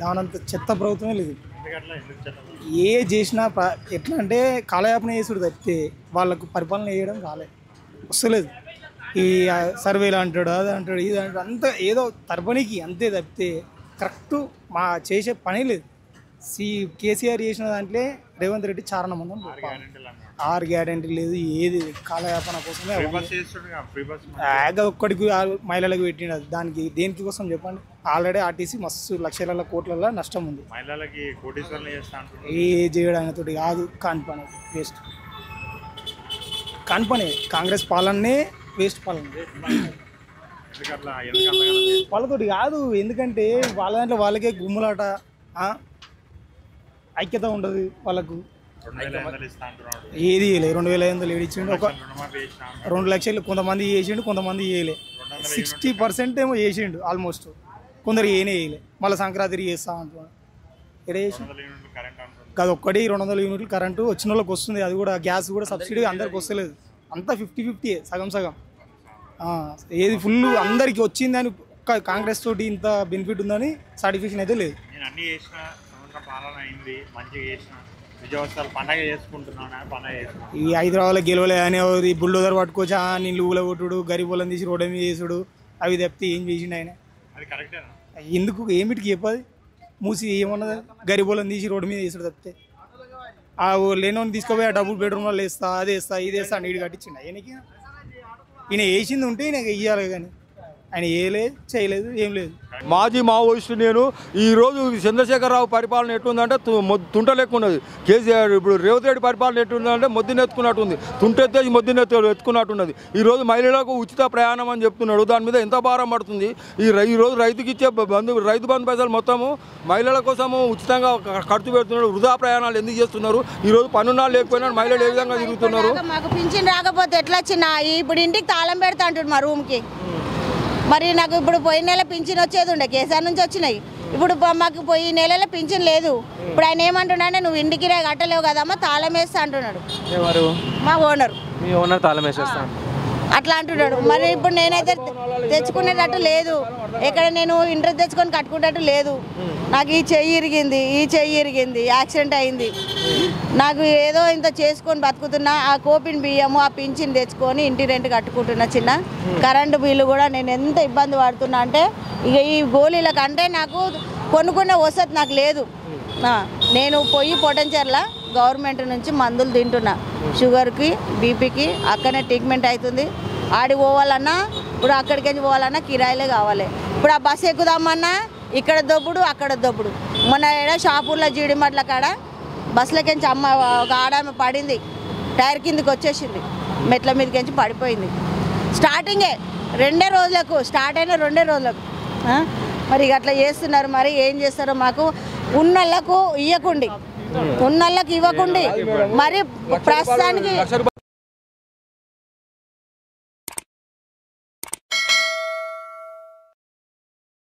దానంత చెత్త ప్రభుత్వమే లేదు. ఏ చేసినా ఎట్లా అంటే కాలయాపన చేసుడు తప్పితే వాళ్ళకు పరిపాలన చేయడం రాలేదు, వస్తలేదు. ఈ సర్వేలు అంటాడు, అది అంటాడు, ఇది అంటాడు, అంత ఏదో తరపనికి అంతే తప్పితే కరెక్ట్ మా చేసే పని లేదు. కేసీఆర్ చేసిన దాంట్లో రేవంత్ రెడ్డి చారణమందం 6 గ్యారెంటీ లేదు, ఏది కాలయాపన కోసమే ఒక్కడికి మహిళలకు పెట్టిండు. దానికి దేనికి కోసం చెప్పండి? ఆల్రెడీ ఆర్టీసీ మస్తు లక్షల కోట్ల నష్టం ఉంది. ఏ చేయడానితో కాదు, కాని పని వేస్ట్, కాని పని. కాంగ్రెస్ పాలనే వేస్ట్ పాలన వాళ్ళతోటి కాదు. ఎందుకంటే వాళ్ళ దాంట్లో వాళ్ళకే గుమ్మలాట, ఐక్యత ఉండదు వాళ్ళకు. ఏది చేయలేదు. 2500 ఏడిచ్చిండు, ఒక 2 లక్షలు కొంతమంది చేసిండు, కొంతమంది చేయలే. 60% ఏమో చేసిండు ఆల్మోస్ట్, కొందరు ఏనే చేయలే. మళ్ళీ సంక్రాంతి చేస్తా అంటున్నాడు. ఎక్కడ చేసి కాదు ఒక్కటి 200 యూనిట్లు కరెంటు వచ్చిన వాళ్ళకి వస్తుంది. అది కూడా గ్యాస్ కూడా సబ్సిడీ అందరికి వస్తలేదు, అంతా 50-50 సగం సగం. ఏది ఫుల్ అందరికి వచ్చిందని ఒక్క కాంగ్రెస్ తోటి ఇంత బెనిఫిట్ ఉందని సర్టిఫికేషన్ అయితే లేదు. ఈ హైదరాబాద్లో గెలవలే అని బుల్డోజర్ పట్టుకోవచ్చా, నీళ్ళు ఊల కొట్టుడు, గరీబులను తీసి రోడ్డు మీద చేసుడు, అవి తప్పితే ఏం చేసిండు ఆయన? ఎందుకు ఏమిటికి చెప్పది? మూసి ఏమన్నది? గరీబులను తీసి రోడ్డు మీద వేసుడు తప్పితే. ఆ లేనోని తీసుకుపోయి ఆ డబుల్ బెడ్రూమ్లో వేస్తా, అది వేస్తా, ఇది వేస్తా, నీడు కట్టించిండు. ఈయన వేసింది ఉంటే ఈయన వెయ్యాలి, కానీ ఆయన వేయలేదు, చేయలేదు, ఏం లేదు. మాజీ మావోయిస్టు నేను. ఈరోజు చంద్రశేఖరరావు పరిపాలన ఎట్లుందంటే తుంట లెక్క ఉన్నది. కేసీఆర్ ఇప్పుడు రేవంత్ రెడ్డి పరిపాలన ఎట్లుందంటే మొద్దున ఎత్తుకున్నట్టుంది, తుంటెత్తేసి మొద్దున ఎత్తుకున్నట్టున్నది. ఈరోజు మహిళలకు ఉచిత ప్రయాణం అని చెప్తున్నాడు, దాని మీద ఎంత భారం పడుతుంది? ఈరోజు రైతుకి ఇచ్చే రైతు బంధు పైసలు మొత్తము మహిళల కోసము ఉచితంగా ఖర్చు పెడుతున్నాడు. వృధా ప్రయాణాలు ఎందుకు చేస్తున్నారు? ఈరోజు పన్నున్నాళ్ళు లేకపోయినా మహిళలు ఏ విధంగా తిరుగుతున్నారు? మాకు పింఛన్ రాకపోతే ఎట్లా వచ్చినా ఇప్పుడు ఇంటికి తాళం పెడతా అంటాడు మా రూమ్కి. మరి నాకు ఇప్పుడు పోయిన నెల పింఛన్ వచ్చేది ఉండే, కేసీఆర్ నుంచి వచ్చినాయి. ఇప్పుడు మాకు పోయి నెలలో పింఛన్ లేదు. ఇప్పుడు ఆయన ఏమంటున్నాడే, నువ్వు ఇంటికి కట్టలేవు కదమ్మా, తాళం వేస్తా అంటున్నాడు. మా ఓనర్ తాళం వేసేస్తా అట్లా అంటున్నాడు. మరి ఇప్పుడు నేనైతే తెచ్చుకునేటట్టు లేదు, ఎక్కడ నేను ఇంట్రెస్ట్ తెచ్చుకొని కట్టుకునేటట్టు లేదు. నాకు ఈ చెయ్యి ఇరిగింది, యాక్సిడెంట్ అయింది. నాకు ఏదో ఇంత చేసుకొని బతుకుతున్నా. ఆ కోపిన్ బియ్యము, ఆ పింఛన్ తెచ్చుకొని ఇంటి రెంట్ కట్టుకుంటున్నా. చిన్న కరెంటు బిల్లు కూడా నేను ఎంత ఇబ్బంది పడుతున్నా అంటే, ఇక ఈ గోళీల కంటే నాకు కొనుక్కునే వసతి నాకు లేదు. నేను పోయి పొటెన్షియల్లా గవర్నమెంట్ నుంచి మందులు తింటున్నా, షుగర్కి, బీపీకి. అక్కడనే ట్రీట్మెంట్ అవుతుంది. ఆడికి పోవాలన్నా, ఇప్పుడు అక్కడికి పోవాలన్నా కిరాయిలే కావాలి. ఇప్పుడు ఆ బస్సు ఎక్కుదామన్నా ఇక్కడ దొబ్బుడు, అక్కడ దొబ్బుడు. మొన్న ఏడా షాపూర్లో జీడిమట్ల కాడ బస్సులకించి ఒక ఆడామె పడింది, టైర్ కిందకి వచ్చేసింది, మెట్ల మీదకించి పడిపోయింది. స్టార్టింగే 2 రోజులకు స్టార్ట్ అయిన 2 రోజులకు. మరి అట్లా చేస్తున్నారు. మరి ఏం చేస్తారో మాకు ఉన్నళ్ళకు ఇవ్వకుండి, ఉన్నళ్ళకి ఇవ్వకుండి. మరి ప్రస్తుతానికి